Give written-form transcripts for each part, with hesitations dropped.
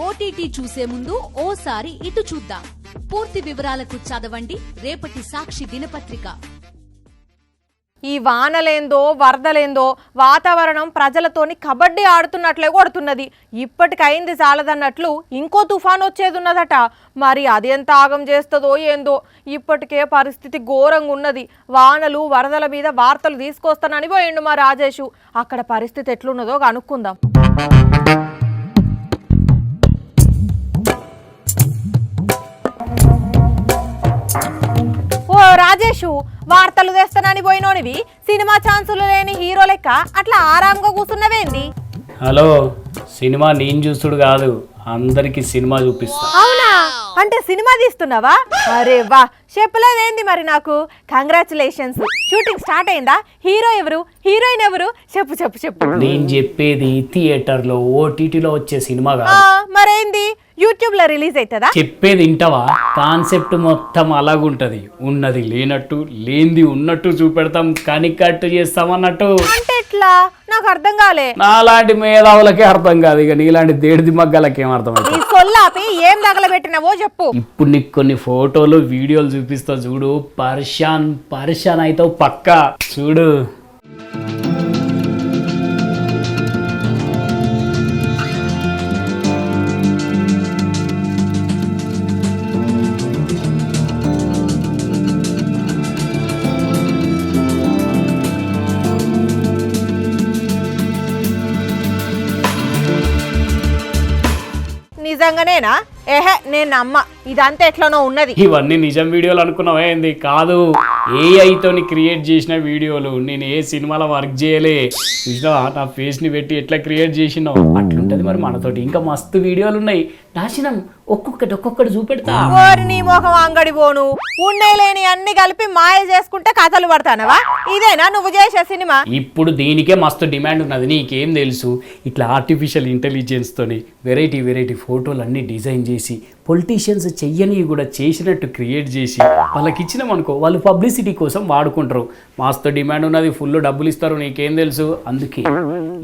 OTT చూసే ముందు ఓసారి ఇటు చూద్దాం. పూర్తి వివరాలకు చదవండి రేపటి సాక్షి దినపత్రిక. ఈ వానలేందో వరదలేందో వాతావరణం ప్రజలతోని కబడ్డీ ఆడుతున్నట్లే కొడుతున్నది. ఇప్పటికైంది చాలదన్నట్లు ఇంకో తుఫాన్ వచ్చేదున్నదట. మరి అది ఎంత ఆగం చేస్తుందో ఏందో. ఇప్పటికే పరిస్థితి ఘోరంగా ఉన్నది. వానలు వరదల మీద వార్తలు తీసుకొస్తానని పోయిండు మా రాజేషు. అక్కడ పరిస్థితి ఎట్లున్నదో కనుక్కుందాం. ఓ రాజేషు, వార్తలు తెస్తానని పోయినోనివి సినిమా ఛాన్సులు లేని హీరో లెక్క అట్లా ఆరాంగా కూర్చున్నవేంది? హలో, సినిమా నేను చూస్తుడు కాదు, అందరికి సినిమా చూపిస్తా. అవునా? అంటే సినిమా తీస్తున్నావా? అరే వా, చెప్పలేదేంది మరి నాకు. కంగ్రాచులేషన్స్. షూటింగ్ స్టార్ట్ అయిందా? హీరో ఎవరు, హీరోయిన్ ఎవరు? చెప్పు చెప్పు చెప్పు. నేను చెప్పేది థియేటర్లో ఓటీటీలో వచ్చే సినిమా కాదు. మరేంది, యూట్యూబ్ లో రిలీజ్ అవుతుందా? చెప్పేది వింటావా? కాన్సెప్ట్ మొత్తం అలాగుంటది. ఉన్నది లేనట్టు, లేనిది ఉన్నట్టు చూపెడతాం, కనికట్టు చేస్తాం అన్నట్టు. అంటే ఎట్లా? నాకు అర్థం కాలే. నాలాంటి మేధావులకే అర్థం కాదు, ఇక నీలాంటి దేడిది మగ్గలకి ఏం అర్థం అవుతుంది? ఈ సొల్లాపి ఏం తగలబెట్టినవో చెప్పు. ఇప్పుడు నీకు కొన్ని ఫోటోలు వీడియోలు చూపిస్తా చూడు. పరిశాన్ అవుతావు పక్కా. చూడు. నిజంగానేనా? ఏహే, నేను నమ్మ. ఇదంతా ఎట్లనో ఉన్నది. ఇవన్నీ నిజం వీడియోలు అనుకున్నావా ఏంది? కాదు, ఏఐతోని క్రియేట్ చేసిన వీడియోలు. నేను ఏ సినిమాలో వర్క్ చేయలే. చూసినావా నా ఫేస్ ని పెట్టి ఎట్లా క్రియేట్ చేసినావు? అట్లుంటది మరి మనతోటి. ఇంకా మస్తు వీడియోలు ఉన్నాయి, నాశనం. ఒక్కొక్కటి చూపెడతా. ఓరి నీ మొఖం అంగడి పోను. ఉండే లేని అన్ని కలిపి మాయ చేసుకుంటే కథలు పడతానవా? ఇదేనా నువ్వు చేసే సినిమా? ఇప్పుడు దీనికే మస్తు డిమాండ్ ఉన్నది. నీకేం తెలుసు? ఇట్లా ఆర్టిఫిషియల్ ఇంటెలిజెన్స్ తోని వెరైటీ ఫోటోలు అన్ని డిజైన్ చేసి, పొలిటీషియన్స్ చెయ్యని కూడా చేసినట్టు క్రియేట్ చేసి వాళ్ళకి ఇచ్చినామనుకో, వాళ్ళు పబ్లిసిటీ కోసం వాడుకుంటారు. మస్తు డిమాండ్ ఉన్నది, ఫుల్ డబ్బులు ఇస్తారు. నీకేం తెలుసు? అందుకే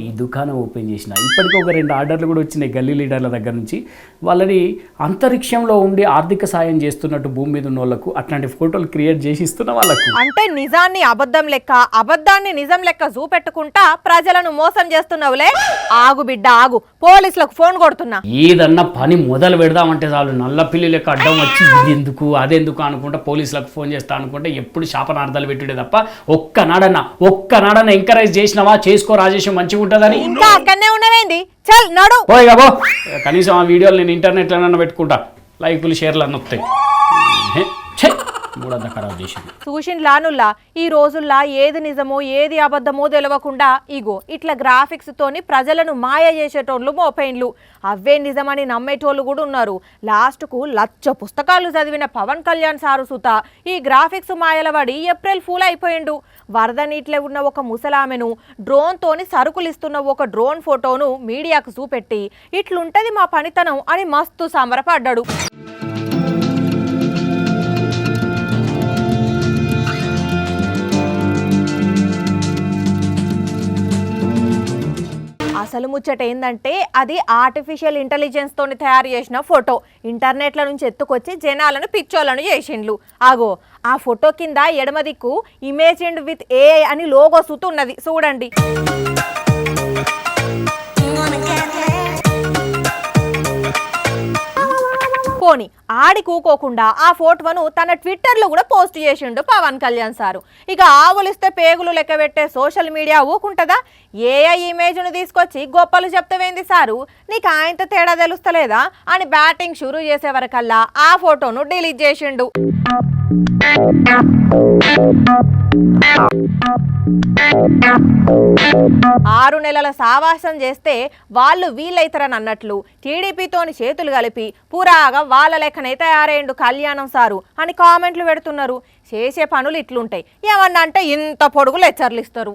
ఈ దుకాణం ఓపెన్ చేసిన. ఇప్పటికీ ఒక 2 ఆర్డర్లు కూడా వచ్చినాయి గల్లీ లీడర్ల దగ్గర నుంచి. వాళ్ళని అంతరిక్షంలో ఉండి ఆర్థిక సాయం చేస్తున్నట్టు భూమి మీద ఉన్న వాళ్ళకు అట్లాంటి ఫోటోలు క్రియేట్ చేసి ఇస్తున్న వాళ్ళకు. అంటే నిజాన్ని అబద్ధం లెక్క, అబద్ధాన్ని నిజం లెక్క చూపెట్టుకుంటా ప్రజలను మోసం చేస్తున్నావులే. ఆగు బిడ్డ ఆగు, పోలీసులకు ఫోన్ కొడుతున్నా. ఏదన్నా పని మొదలు పెడదామంటే చాలు నల్ల పిల్లి లెక్క అడ్డం వచ్చి ఇది ఎందుకు అదెందుకు అనుకుంటా పోలీసులకు ఫోన్ చేస్తా అనుకుంటే ఎప్పుడు శాపనార్థాలు పెట్టుడే తప్ప ఒక్కనాడన్నా ఎంకరేజ్ చేసినావా? చేసుకో రాజేష్, మంచిగా ఉంటుందని. ఇంకా అక్కడనే ఉన్నవేంది? చల్ నడు. పోయిగాబో, కనీసం ఆ వీడియోలు నేను ఇంటర్నెట్లో పెట్టుకుంటా, లైకులు షేర్లు అన్నీ వస్తాయి. మూడంతా ఖరాబ్ చేసింది. చూసిండ్లానుల్లా ఈ రోజుల్లా ఏది నిజమో ఏది అబద్ధమో తెలియకుండా ఇగో ఇట్లా గ్రాఫిక్స్ తోని ప్రజలను మాయ చేసేటోళ్ళు మోపైన్లు. అవే నిజమని నమ్మేటోళ్ళు కూడా ఉన్నారు. లాస్ట్కు 1,00,000 పుస్తకాలు చదివిన పవన్ కళ్యాణ్ సారు సుత ఈ గ్రాఫిక్స్ మాయల పడి ఏప్రిల్ ఫూల్ అయిపోయిండు. వరద నీటిలో ఉన్న ఒక ముసలామెను డ్రోన్ తోని సరుకులు ఇస్తున్న ఒక డ్రోన్ ఫోటోను మీడియాకు చూపెట్టి ఇట్లుంటది మా పనితనం అని మస్తు సంబరపడ్డాడు. అసలు ముచ్చట ఏందంటే అది ఆర్టిఫిషియల్ ఇంటెలిజెన్స్ తోని తయారు చేసిన ఫోటో. ఇంటర్నెట్ల నుంచి ఎత్తుకొచ్చి జనాలను పిచ్చోళ్ళను చేసిండ్లు. ఆగో ఆ ఫోటో కింద ఎడమ దిక్కు ఇమేజిన్డ్ విత్ ఏఐ అని లోగో సుతున్నది చూడండి. పోని ఆడి కూకోకుండా ఆ ఫోటోను తన ట్విట్టర్లో కూడా పోస్ట్ చేసిండు పవన్ కళ్యాణ్ సారు. ఇక ఆవులిస్తే పేగులు లెక్క పెట్టే సోషల్ మీడియా ఊకుంటుందా? ఏఐ ఇమేజ్ను తీసుకొచ్చి గొప్పలు చెప్తావేంది సారు, నీకు ఆయనతో తేడా తెలుస్తలేదా అని బ్యాటింగ్ షురూ చేసే వరకల్లా ఆ ఫోటోను డిలీట్ చేసిండు. 6 నెలల సావాసం చేస్తే వాళ్ళు వీళ్ళైతారని అన్నట్లు టీడీపీతోని చేతులు కలిపి పురాగా వాళ్ళ లెక్కనే తయారైండు కళ్యాణం సారు అని కామెంట్లు పెడుతున్నారు. చేసే పనులు ఇట్లుంటాయి. ఏమన్నా అంటే ఇంత పొడుగు లెక్చర్లు ఇస్తారు.